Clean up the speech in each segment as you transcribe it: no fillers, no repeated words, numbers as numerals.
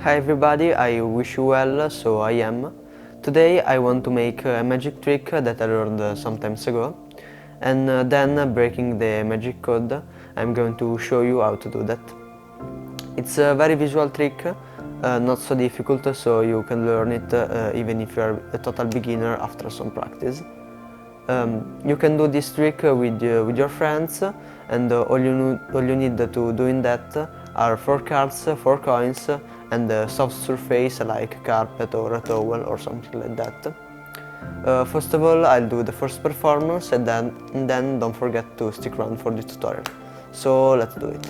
Hi everybody, I wish you well, so I am. Today I want to make a magic trick that I learned some times ago, and then breaking the magic code, I'm going to show you how to do that. It's a very visual trick, not so difficult, so you can learn it even if you're a total beginner after some practice. You can do this trick with your friends, and all you need to do in that are 4 cards, 4 coins, and a soft surface like carpet or a towel or something like that. First of all, I'll do the first performance, and then don't forget to stick around for the tutorial. So let's do it.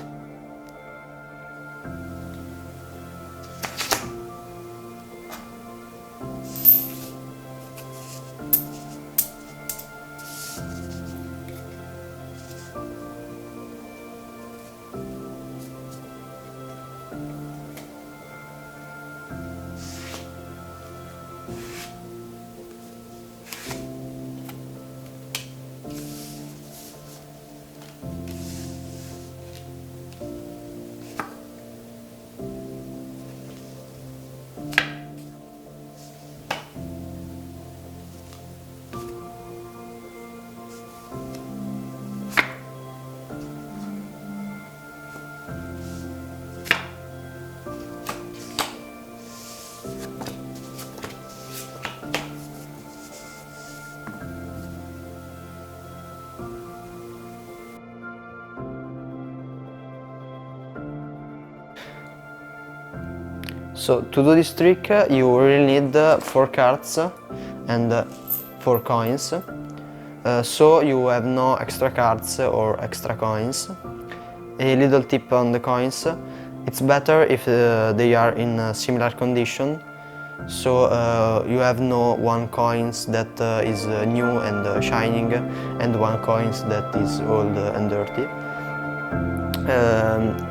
So to do this trick you really need 4 cards and 4 coins, so you have no extra cards or extra coins. A little tip on the coins: it's better if they are in a similar condition, so you have no one coins that is new and shining and one coins that is old and dirty.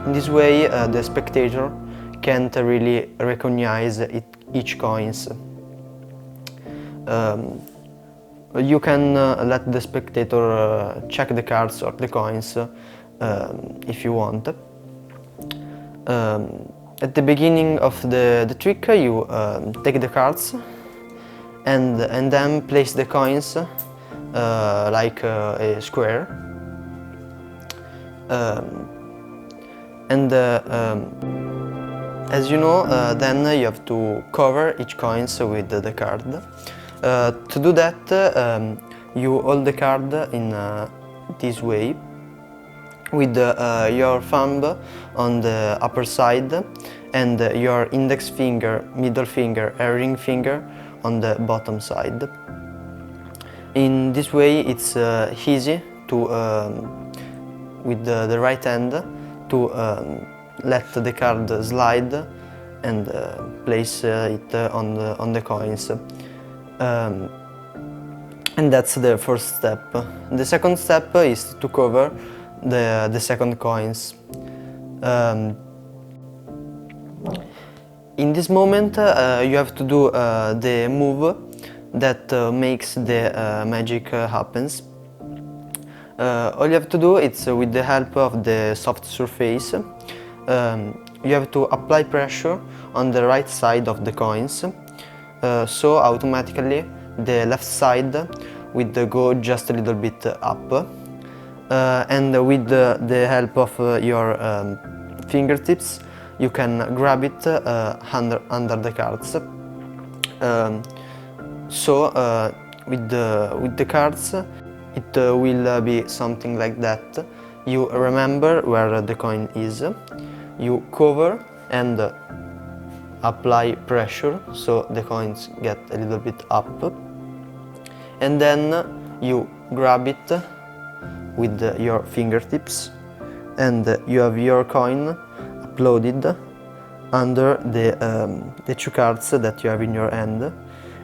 In this way the spectator can't really recognize each coins. You can let the spectator check the cards or the coins if you want. At the beginning of the trick you take the cards and then place the coins like a square. As you know, then you have to cover each coins with the card. To do that, you hold the card in this way, with your thumb on the upper side and your index finger, middle finger and ring finger on the bottom side. In this way it's easy to, with the right hand, to let the card slide and place it on the coins. And that's the first step. The second step is to cover the second coins. In this moment you have to do the move that makes the magic happens. All you have to do is, with the help of the soft surface, you have to apply pressure on the right side of the coins, so automatically the left side will go just a little bit up, and with the help of your fingertips you can grab it under the cards. With the cards it will be something like that. You remember where the coin is, you cover and apply pressure so the coins get a little bit up, and then you grab it with your fingertips and you have your coin uploaded under the 2 cards that you have in your hand,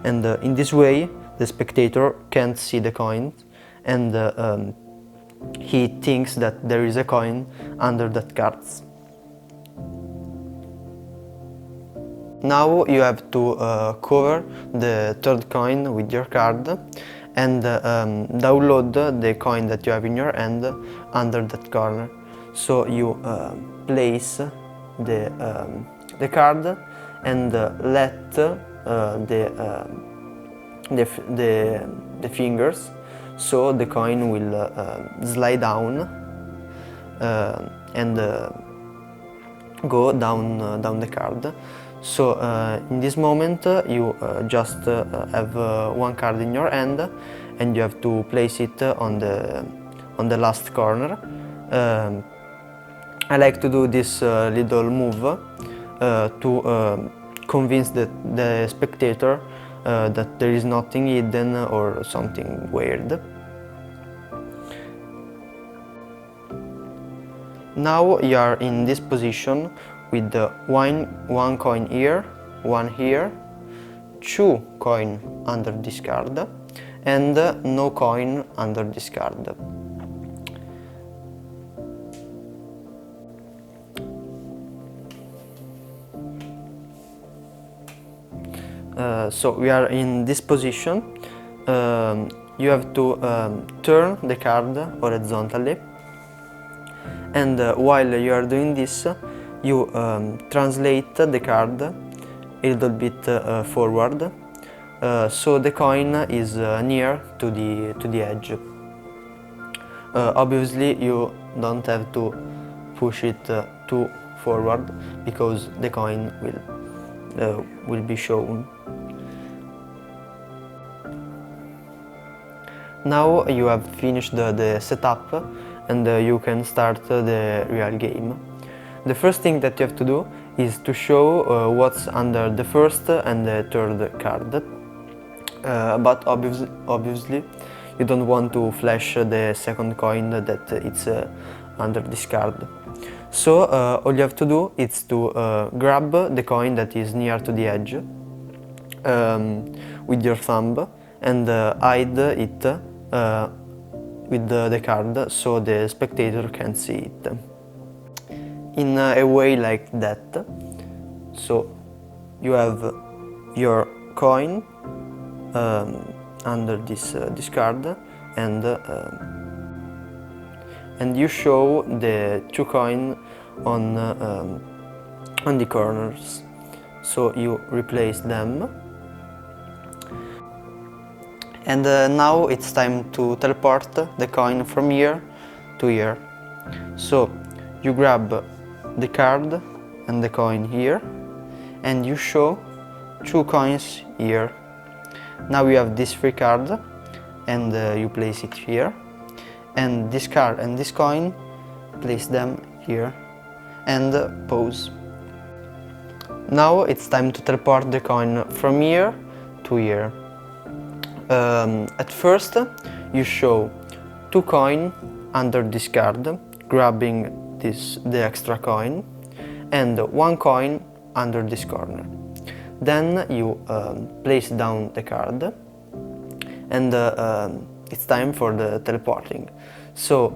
and in this way the spectator can't see the coin, and he thinks that there is a coin under that cards. Now you have to cover the 3rd coin with your card and download the coin that you have in your hand under that corner. So you place the card and let the fingers, so the coin will slide down and go down the card. So in this moment you just have one card in your hand, and you have to place it on the last corner. I like to do this little move to convince the spectator that there is nothing hidden or something weird. Now you are in this position with one coin here, one here, two coin under this card, and no coin under this card. So we are in this position. You have to turn the card horizontally, and while you are doing this, you translate the card a little bit forward, so the coin is near to the edge. Obviously you don't have to push it too forward, because the coin will be shown. Now you have finished the setup, and you can start the real game. The first thing that you have to do is to show what's under the first and the third card. But obviously you don't want to flash the second coin that it's under this card. So all you have to do is to grab the coin that is near to the edge with your thumb, and hide it with the card, so the spectator can see it. In a way like that. So you have your coin under this card, and you show the two coins on the corners. So you replace them. And now it's time to teleport the coin from here to here. So you grab the card and the coin here, and you show two coins here. Now you have this free card, and you place it here, and this card and this coin, place them here, and pause. Now it's time to teleport the coin from here to here. At first you show two coins under this card, grabbing the extra coin, and one coin under this corner. Then you place down the card, and it's time for the teleporting. So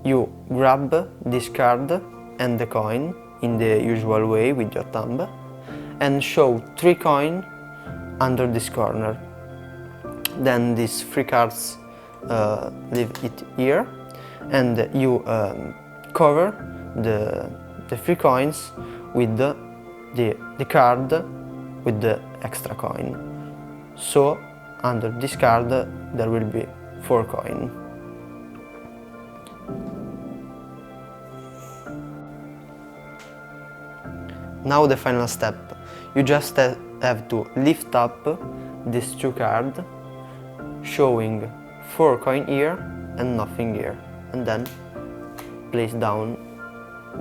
you grab this card and the coin in the usual way with your thumb, and show three coins under this corner. Then these three cards leave it here, and you cover the three coins with the card with the extra coin. So under this card there will be 4 coins. Now the final step. You just have to lift up these two cards, showing 4 coins here and nothing here, and then place down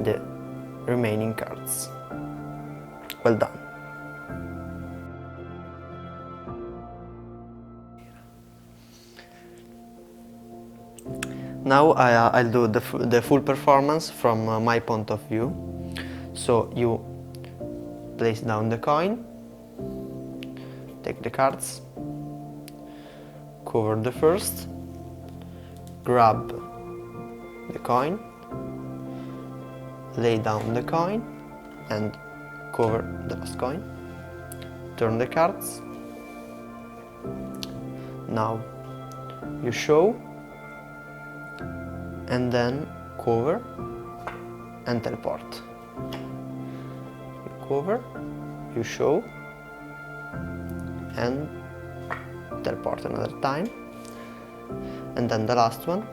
the remaining cards. Well done. Now I'll do the full performance from my point of view. So you place down the coin, take the cards, cover the first, grab the coin, lay down the coin and cover the last coin, turn the cards. Now you show, and then cover and teleport. You cover, you show and teleport another time, and then the last one,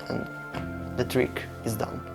and the trick is done.